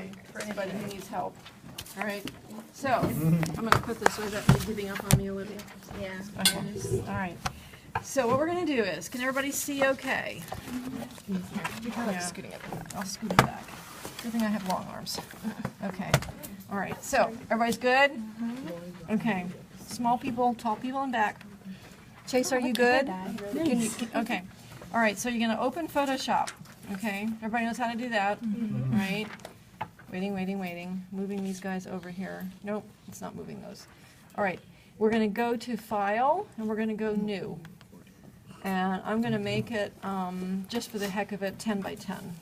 Okay, for anybody who needs help. All right, so I'm going to put this so that you're giving up on me, Olivia. Yeah. Okay. All right. So what we're going to do is, can everybody see okay? Yeah. Scooting it. I'll scoot it back. Good thing I have long arms. Okay. All right. So everybody's good? Okay. Small people, tall people in back. Chase, are you good? Can you, okay. All right. So you're going to open Photoshop. Okay. Everybody knows how to do that, right? Waiting, waiting, waiting. Moving these guys over here. Nope, it's not moving those. All right. We're going to go to File, and we're going to go New. And I'm going to make it, just for the heck of it, 10 by 10.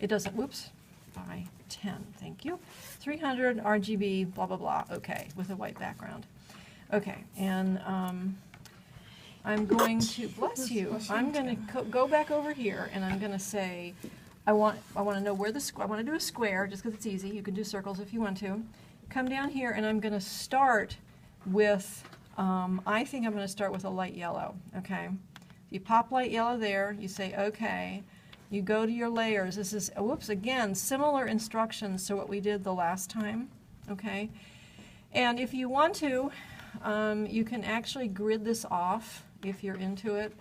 It doesn't, whoops, by 10, thank you. 300 RGB, blah, blah, blah, okay, with a white background. Okay, and I'm going to, bless you, I'm going to go back over here, and I'm going to say, I want to know where the, I want to do a square, just because it's easy. You can do circles if you want to. Come down here, and I'm going to start with, I think I'm going to start with a light yellow, okay? You pop light yellow there, you say okay, you go to your layers. This is, whoops, again, similar instructions to what we did the last time, okay? And if you want to, you can actually grid this off if you're into it,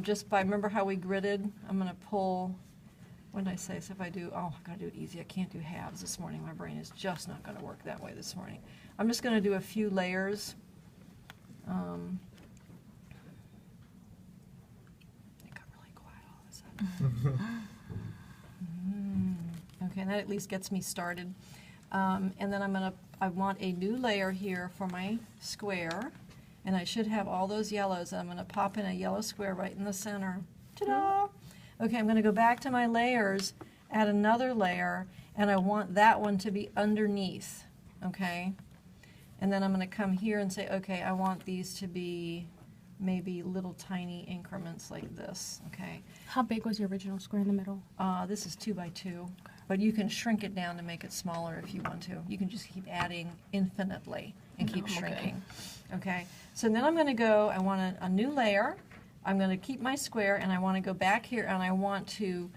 just by, remember how we gridded? I'm going to pull, what did I say? So if I do, oh, I've got to do it easy. I can't do halves this morning. My brain is just not going to work that way this morning. I'm just going to do a few layers. It got really quiet all of a sudden. Okay, and that at least gets me started. And then I want a new layer here for my square. And I should have all those yellows. I'm going to pop in a yellow square right in the center. Ta-da! Okay, I'm going to go back to my layers, add another layer, and I want that one to be underneath, okay? And then I'm going to come here and say, okay, I want these to be maybe little tiny increments like this, okay? How big was your original square in the middle? This is 2 by 2, but you can shrink it down to make it smaller if you want to. You can just keep adding infinitely and keep shrinking, okay? So then I'm going to go, I want a new layer. I'm going to keep my square, and I want to go back here, and I want to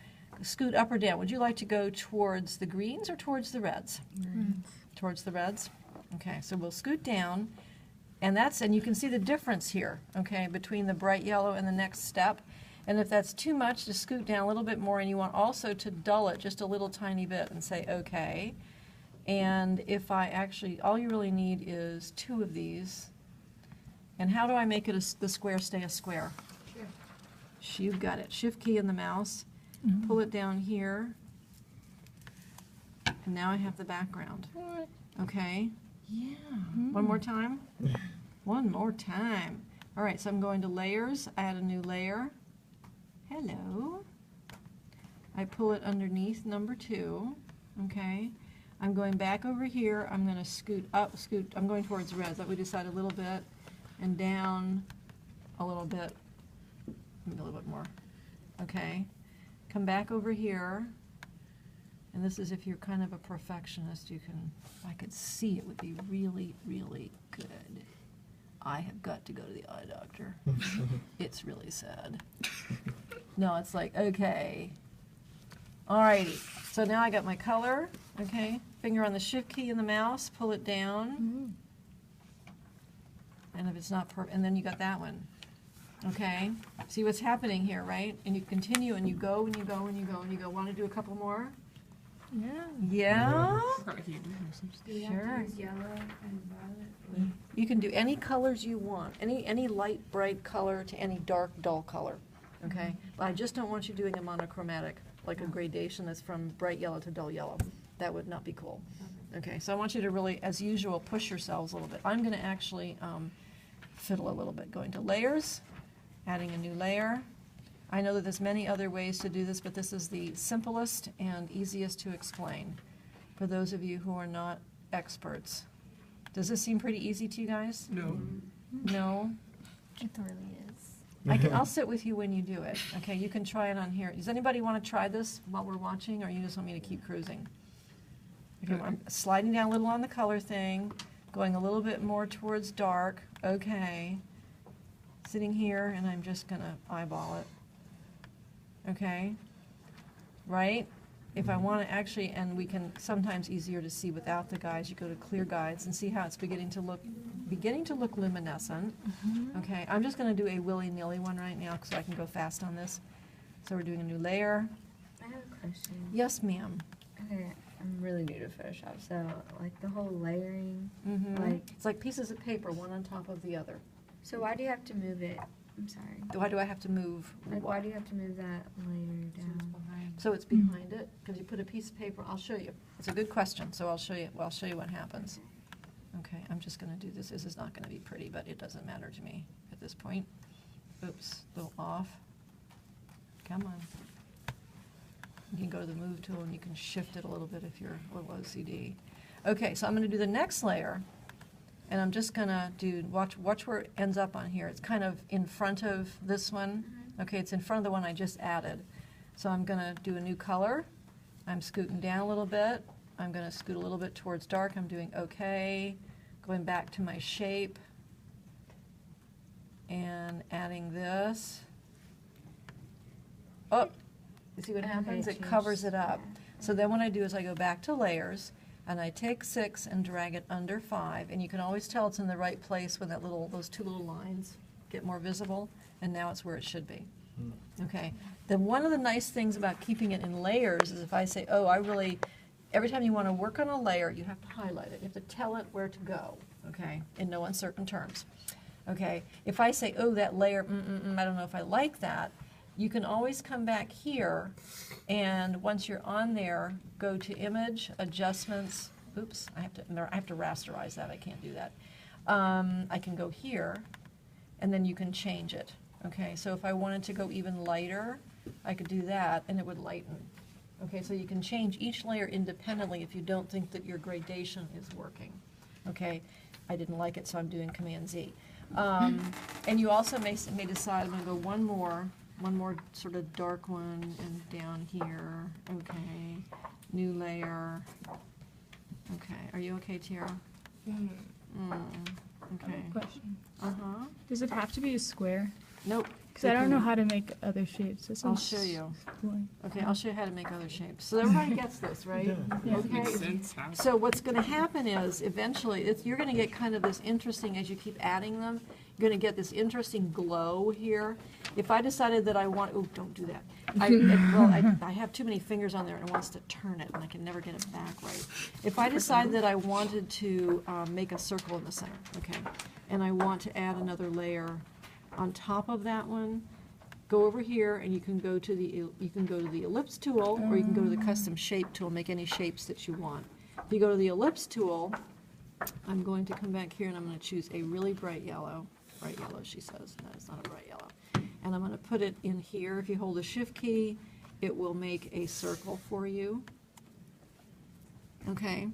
scoot up or down. Would you like to go towards the greens or towards the reds? Towards the reds? Okay, so we'll scoot down, and you can see the difference here, okay, between the bright yellow and the next step. And if that's too much, just scoot down a little bit more, and you want also to dull it just a little tiny bit and say, okay. And if I actually, all you really need is 2 of these. And how do I make it the square stay a square? You've got it. Shift key in the mouse, pull it down here, and now I have the background. Okay? Yeah. One more time? One more time. All right, so I'm going to Layers, add a new layer. Hello. I pull it underneath number 2. Okay? I'm going back over here. I'm going to scoot up, I'm going towards reds. That we decide a little bit, and down a little bit. Maybe a little bit more. Okay. Come back over here. And this is if you're kind of a perfectionist, you can, if I could see it would be really, really good. I have got to go to the eye doctor. It's really sad. No, it's like, okay. Alrighty. So now I got my color. Okay. Finger on the shift key in the mouse, pull it down. And if it's not and then you got that one. Okay, see what's happening here, right? And you continue, and you go, and you go, and you go, and you go. Want to do a couple more? Yeah. Yeah? Sure. Yellow and violet. You can do any colors you want, any light, bright color to any dark, dull color, okay? But I just don't want you doing a monochromatic, like a gradation that's from bright yellow to dull yellow. That would not be cool. Okay, so I want you to really, as usual, push yourselves a little bit. I'm going to actually fiddle a little bit, going to Layers, adding a new layer. I know that there's many other ways to do this, but this is the simplest and easiest to explain for those of you who are not experts. Does this seem pretty easy to you guys? No. No? It really is. I'll sit with you when you do it. Okay, you can try it on here. Does anybody want to try this while we're watching, or you just want me to keep cruising? Okay, I'm sliding down a little on the color thing, going a little bit more towards dark. Okay. Sitting here, and I'm just going to eyeball it. Okay? Right? if I want to actually, and we can, sometimes easier to see without the guides, you go to clear guides and see how it's beginning to look luminescent. Okay, I'm just going to do a willy-nilly one right now so I can go fast on this. So we're doing a new layer. I have a question. Yes, ma'am. Okay, I'm really new to Photoshop, so like the whole layering, Like it's like pieces of paper, one on top of the other. so why do you have to move it? I'm sorry. Why do I have to move? Like, what? why do you have to move that layer down? So it's behind it, because you put a piece of paper, I'll show you. It's a good question, so I'll show you what happens. Okay, I'm just gonna do this. This is not gonna be pretty, but it doesn't matter to me at this point. Oops, a little off. Come on. You can go to the move tool and you can shift it a little bit if you're a little OCD. Okay, so I'm gonna do the next layer, and I'm just gonna do, watch where it ends up on here. It's kind of in front of this one. Okay, it's in front of the one I just added. So I'm gonna do a new color. I'm scooting down a little bit. I'm gonna scoot a little bit towards dark. I'm doing okay. Going back to my shape and adding this. Oh, you see what happens? It covers it up. So then what I do is I go back to layers and I take 6 and drag it under 5, and you can always tell it's in the right place when those two little lines get more visible, and now it's where it should be. Okay. Then one of the nice things about keeping it in layers is if I say, oh, every time you want to work on a layer, you have to highlight it. You have to tell it where to go, okay, in no uncertain terms. Okay. If I say, oh, that layer, I don't know if I like that, you can always come back here, and once you're on there, go to Image, Adjustments. Oops, I have to rasterize that. I can't do that. I can go here, and then you can change it. Okay, so if I wanted to go even lighter, I could do that, and it would lighten. Okay, so you can change each layer independently if you don't think that your gradation is working. Okay, I didn't like it, so I'm doing Command Z. And you also may decide, I'm going to go one more sort of dark one, and down here. Okay, new layer. Okay, are you okay, Tiara? Okay. Question. Does it have to be a square? Nope. Because I don't know how to make other shapes. This I'll one's show you. boring. Okay, I'll show you how to make other shapes. So everybody gets this, right? Yeah. Okay. So what's going to happen is eventually you're going to get kind of this interesting, as you keep adding them, you're going to get this interesting glow here. If I decided that I want, oh, don't do that. I have too many fingers on there and it wants to turn it and I can never get it back right. If I decided that I wanted to make a circle in the center, okay, and I want to add another layer on top of that one, go over here and you can go to the ellipse tool, or you can go to the custom shape tool, make any shapes that you want. If you go to the ellipse tool, I'm going to come back here and I'm going to choose a really bright yellow. Bright yellow, she says. No, it's not a bright yellow. And I'm going to put it in here. If you hold the shift key, it will make a circle for you. Okay?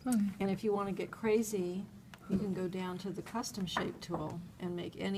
Okay. And if you want to get crazy, you can go down to the custom shape tool and make any